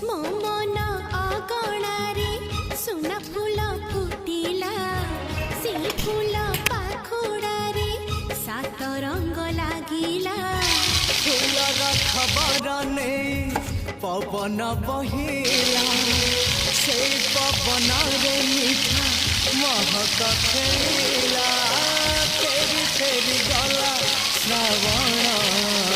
ମୋ ମନ ଅଗଣାରେ ସୁନା ଫୁଲ ଫୁଟିଲା ସେ ଫୁଲ ପାଖୁଡ଼ାରେ ସାତ ରଙ୍ଗ ଲାଗିଲା फूलर खबर नहीं पवन बहिला से पवन रे मीठा महक खेला फेरी फेरी गला श्रावण